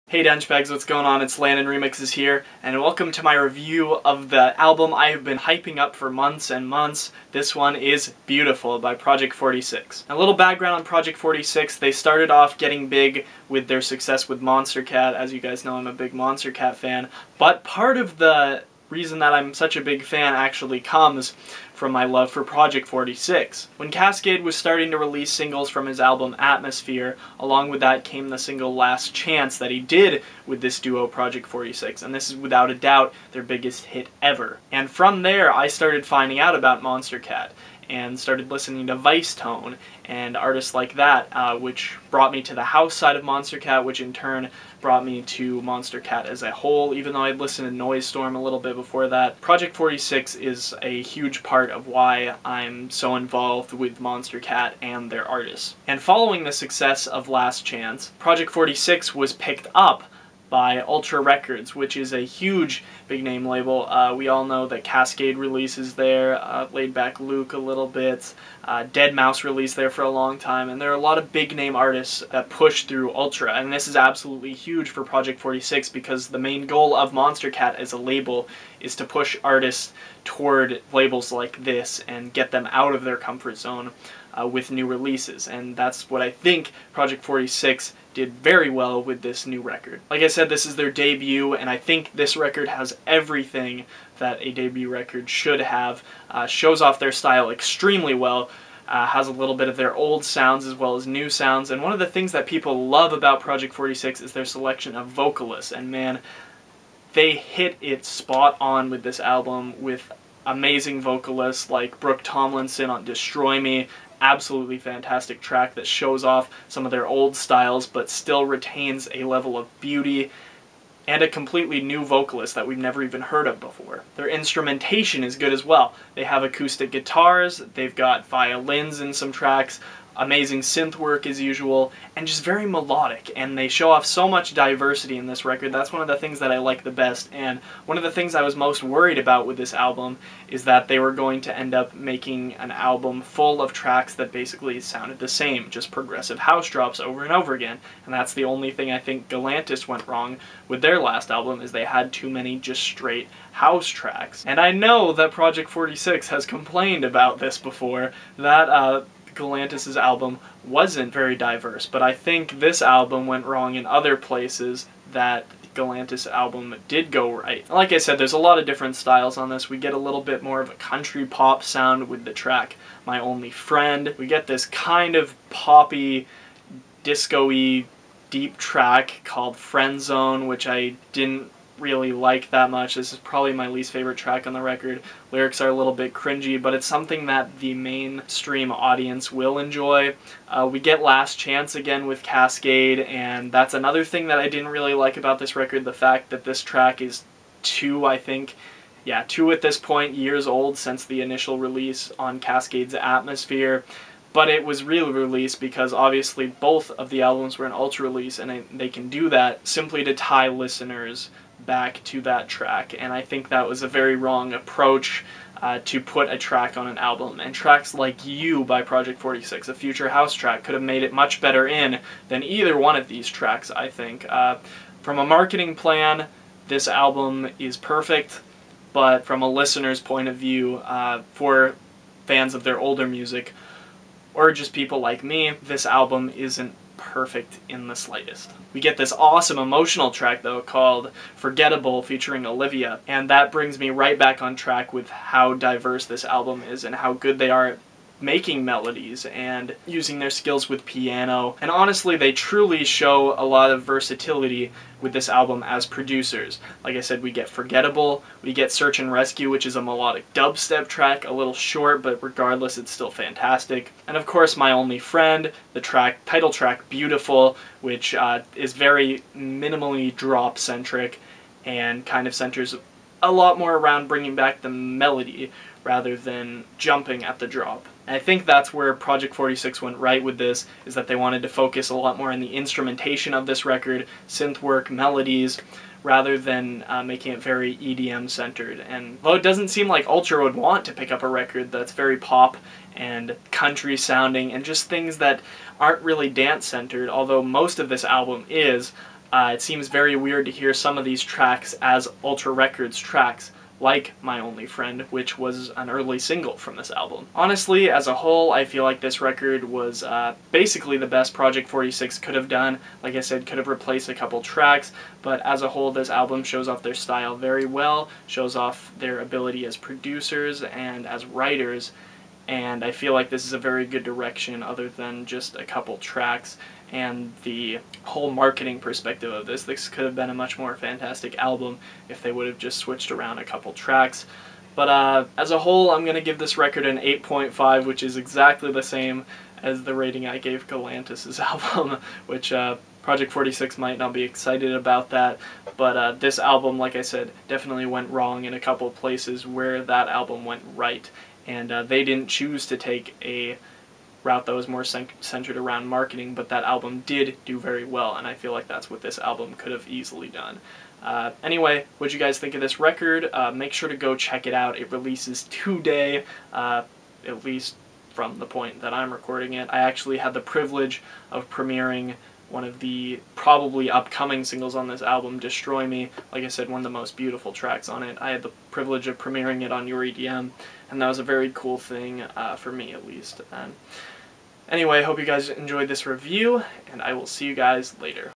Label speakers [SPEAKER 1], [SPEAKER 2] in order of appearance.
[SPEAKER 1] Hey Dungebags, what's going on? It's Landon Remixes here, and welcome to my review of the album I have been hyping up for months and months. This one is Beautiful by Project 46. A little background on Project 46, they started off getting big with their success with Monstercat. As you guys know, I'm a big Monstercat fan, but part of the reason that I'm such a big fan actually comes from my love for Project 46. When Cascade was starting to release singles from his album Atmosphere, along with that came the single Last Chance that he did with this duo Project 46, and this is without a doubt their biggest hit ever. And from there I started finding out about Monstercat and started listening to Vice Tone and artists like that, which brought me to the house side of Monstercat, which in turn brought me to Monstercat as a whole, even though I'd listened to Noise Storm a little bit before that. Project 46 is a huge part of why I'm so involved with Monstercat and their artists. And following the success of Last Chance, Project 46 was picked up by Ultra Records, which is a huge big name label. We all know that Cascade releases there, Laid Back Luke a little bit, Dead Mouse released there for a long time, and there are a lot of big name artists that push through Ultra, and this is absolutely huge for Project 46 because the main goal of Monstercat as a label is to push artists toward labels like this and get them out of their comfort zone with new releases, and that's what I think Project 46 did very well with this new record. Like I said, this is their debut, and I think this record has everything that a debut record should have. Shows off their style extremely well, has a little bit of their old sounds as well as new sounds, and one of the things that people love about Project 46 is their selection of vocalists, and man, they hit it spot on with this album with amazing vocalists like Brooke Tomlinson on Destroy Me. Absolutely fantastic track that shows off some of their old styles but still retains a level of beauty, and a completely new vocalist that we've never even heard of before. Their instrumentation is good as well. They have acoustic guitars, they've got violins in some tracks, amazing synth work as usual, and just very melodic, and they show off so much diversity in this record. That's one of the things that I like the best, and one of the things I was most worried about with this album is that they were going to end up making an album full of tracks that basically sounded the same, just progressive house drops over and over again, and that's the only thing I think Galantis went wrong with their last album, is they had too many just straight house tracks. And I know that Project 46 has complained about this before, that Galantis' album wasn't very diverse, but I think this album went wrong in other places that Galantis album did go right. Like I said, there's a lot of different styles on this. We get a little bit more of a country pop sound with the track My Only Friend. We get this kind of poppy, disco-y, deep track called Friend Zone, which I didn't really like that much. This is probably my least favorite track on the record. Lyrics are a little bit cringy, but it's something that the mainstream audience will enjoy. We get Last Chance again with Cascade, and that's another thing that I didn't really like about this record, the fact that this track is two at this point years old since the initial release on Cascade's Atmosphere. But it was re-released because obviously both of the albums were an Ultra release, and they can do that simply to tie listeners back to that track, and I think that was a very wrong approach to put a track on an album. And tracks like You by Project 46, a future house track, could have made it much better than either one of these tracks, I think. From a marketing plan, this album is perfect, but from a listener's point of view, for fans of their older music, or just people like me, this album isn't perfect in the slightest. We get this awesome emotional track though called Forgettable featuring Olivia, and that brings me right back on track with how diverse this album is and how good they are at making melodies and using their skills with piano. And honestly, they truly show a lot of versatility with this album as producers. Like I said, we get Forgettable, we get Search and Rescue, which is a melodic dubstep track, a little short, but regardless it's still fantastic. And of course My Only Friend, the title track Beautiful, which is very minimally drop centric and kind of centers a lot more around bringing back the melody rather than jumping at the drop. And I think that's where Project 46 went right with this, is that they wanted to focus a lot more on the instrumentation of this record, synth work, melodies, rather than making it very EDM centered. And though it doesn't seem like Ultra would want to pick up a record that's very pop and country sounding and just things that aren't really dance centered, although most of this album is, it seems very weird to hear some of these tracks as Ultra Records tracks, like My Only Friend, which was an early single from this album. Honestly, as a whole, I feel like this record was basically the best Project 46 could have done. Like I said, could have replaced a couple tracks, but as a whole, this album shows off their style very well, shows off their ability as producers and as writers, and I feel like this is a very good direction other than just a couple tracks. And the whole marketing perspective of this could have been a much more fantastic album if they would have just switched around a couple tracks. But as a whole, I'm going to give this record an 8.5, which is exactly the same as the rating I gave Galantis' album, which Project 46 might not be excited about that, but this album, like I said, definitely went wrong in a couple places where that album went right, and they didn't choose to take a route that was more centered around marketing, but that album did do very well, and I feel like that's what this album could have easily done. Anyway, what'd you guys think of this record? Make sure to go check it out. It releases today, at least from the point that I'm recording it. I actually had the privilege of premiering one of the probably upcoming singles on this album, Destroy Me. Like I said, one of the most beautiful tracks on it. I had the privilege of premiering it on Your EDM, and that was a very cool thing, for me at least. Anyway, I hope you guys enjoyed this review, and I will see you guys later.